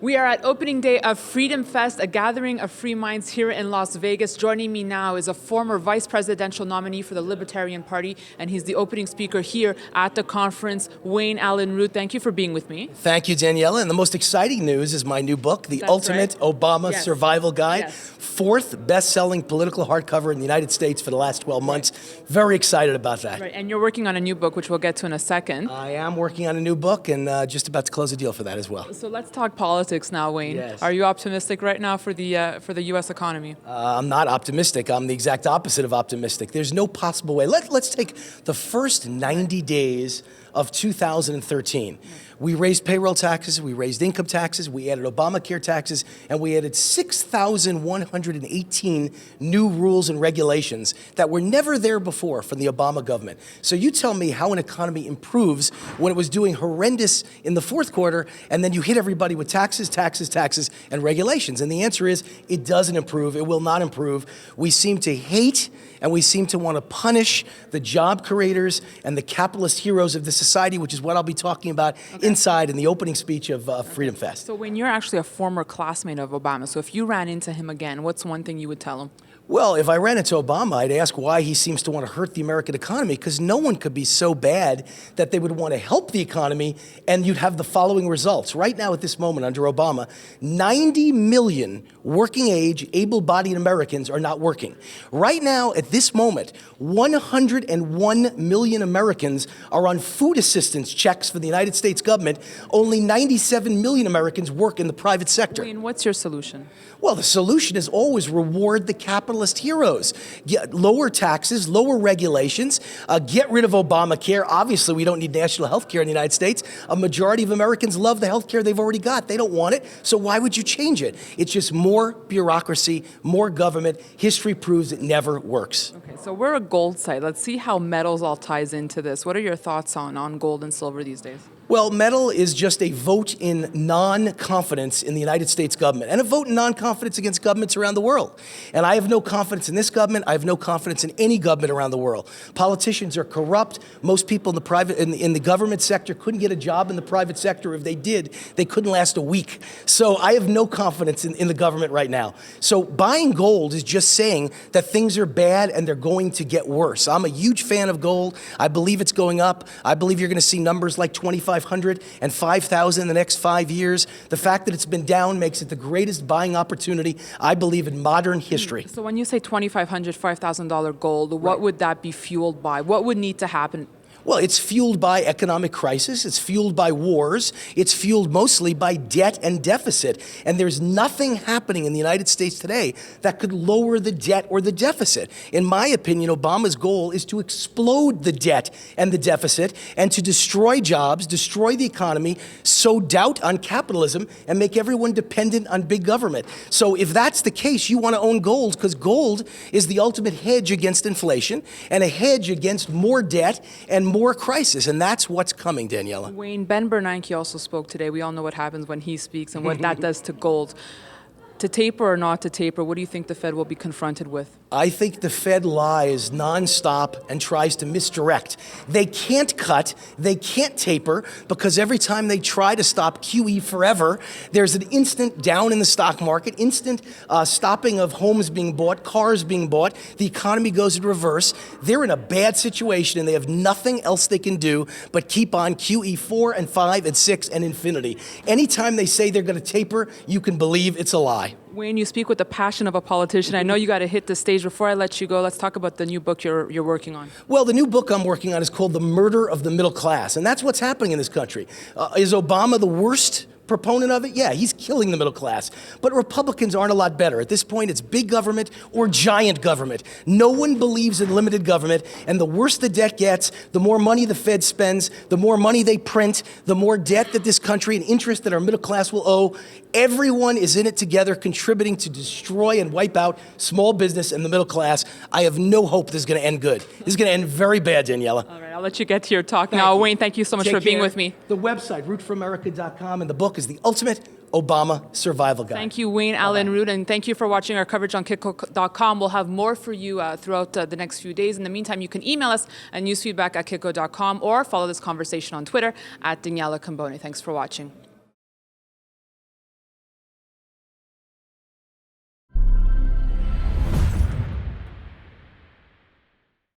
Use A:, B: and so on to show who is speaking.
A: We are at opening day of FreedomFest, a gathering of free minds here in Las Vegas. Joining me now is a former vice presidential nominee for the Libertarian Party, and he's the opening speaker here at the conference, Wayne Allyn Root. Thank you for being with me.
B: Thank you, Daniela. And the most exciting news is my new book, The Ultimate Obama Survival Guide. Fourth best-selling political hardcover in the United States for the last 12 months. Very excited about that.
A: Right, and you're working on a new book, which we'll get to in a second.
B: I am working on a new book and just about to close a deal for that as well.
A: So let's talk politics now, Wayne.
B: Yes.
A: Are you optimistic right now for the U.S. economy?
B: I'm not optimistic. I'm the exact opposite of optimistic. There's no possible way. Let's take the first 90 days of 2013. We raised payroll taxes, we raised income taxes, we added Obamacare taxes, and we added 6,118 new rules and regulations that were never there before from the Obama government. So you tell me how an economy improves when it was doing horrendous in the fourth quarter, and then you hit everybody with taxes, and regulations. And the answer is, it doesn't improve, it will not improve. We seem to hate and we seem to want to punish the job creators and the capitalist heroes of the society, which is what I'll be talking about inside in the opening speech of FreedomFest.
A: So when you're actually a former classmate of Obama, so if you ran into him again, what's one thing you would tell him?
B: Well, if I ran into Obama, I'd ask why he seems to want to hurt the American economy, because no one could be so bad that they would want to help the economy, and you'd have the following results. Right now, at this moment, under Obama, 90 million working-age, able-bodied Americans are not working. Right now, at this moment, 101 million Americans are on food assistance checks for the United States government. Only 97 million Americans work in the private sector.
A: Wayne, what's your solution?
B: Well, the solution is always reward the capitalist heroes. Lower taxes, lower regulations, get rid of Obamacare. Obviously, we don't need national health care in the United States. A majority of Americans love the health care they've already got. They don't want it, so why would you change it? It's just more bureaucracy, more government. History proves it never works.
A: Okay, so we're a gold site. Let's see how metals all ties into this. What are your thoughts on gold and silver these days?
B: Well, metal is just a vote in non-confidence in the United States government and a vote in non-confidence against governments around the world. And I have no confidence in this government. I have no confidence in any government around the world. Politicians are corrupt. Most people in the government sector couldn't get a job in the private sector. If they did, they couldn't last a week. So I have no confidence in the government right now. So buying gold is just saying that things are bad and they're going to get worse. I'm a huge fan of gold. I believe it's going up. I believe you're going to see numbers like 2,500 and 5,000 in the next 5 years. The fact that it's been down makes it the greatest buying opportunity, I believe, in modern history.
A: So when you say $2,500, $5,000 gold, what would that be fueled by? What would need to happen?
B: Well, it's fueled by economic crisis, it's fueled by wars, it's fueled mostly by debt and deficit. And there's nothing happening in the United States today that could lower the debt or the deficit. In my opinion, Obama's goal is to explode the debt and the deficit and to destroy jobs, destroy the economy, sow doubt on capitalism, and make everyone dependent on big government. So if that's the case, you want to own gold, because gold is the ultimate hedge against inflation and a hedge against more debt and more crisis, and that's what's coming, Daniela.
A: Wayne, Ben Bernanke also spoke today. We all know what happens when he speaks and what that does to gold. To taper or not to taper, what do you think the Fed will be confronted with?
B: I think the Fed lies nonstop and tries to misdirect. They can't cut, they can't taper, because every time they try to stop QE forever, there's an instant down in the stock market, instant stopping of homes being bought, cars being bought, the economy goes in reverse. They're in a bad situation and they have nothing else they can do but keep on QE 4 and 5 and 6 and infinity. Anytime they say they're going to taper, you can believe it's a lie.
A: Wayne, you speak with the passion of a politician. I know you got to hit the stage. Before I let you go, let's talk about the new book you're working on.
B: Well, the new book I'm working on is called The Murder of the Middle Class, and that's what's happening in this country. Is Obama the worst proponent of it? Yeah, he's killing the middle class. But Republicans aren't a lot better. At this point, it's big government or giant government. No one believes in limited government, and the worse the debt gets, the more money the Fed spends, the more money they print, the more debt that this country and interest that our middle class will owe. Everyone is in it together, contributing to destroy and wipe out small business and the middle class. I have no hope this is going to end good. This is going to end very bad, Daniela.
A: All right, I'll let you get to your talk now. Wayne, thank you so much for being with me.
B: The website, rootforamerica.com, and the book is The Ultimate Obama Survival Guide.
A: Thank you, Wayne Allyn Root, and thank you for watching our coverage on Kitco.com. We'll have more for you throughout the next few days. In the meantime, you can email us at newsfeedback@kitco.com or follow this conversation on Twitter @Daniela Cambone. Thanks for watching.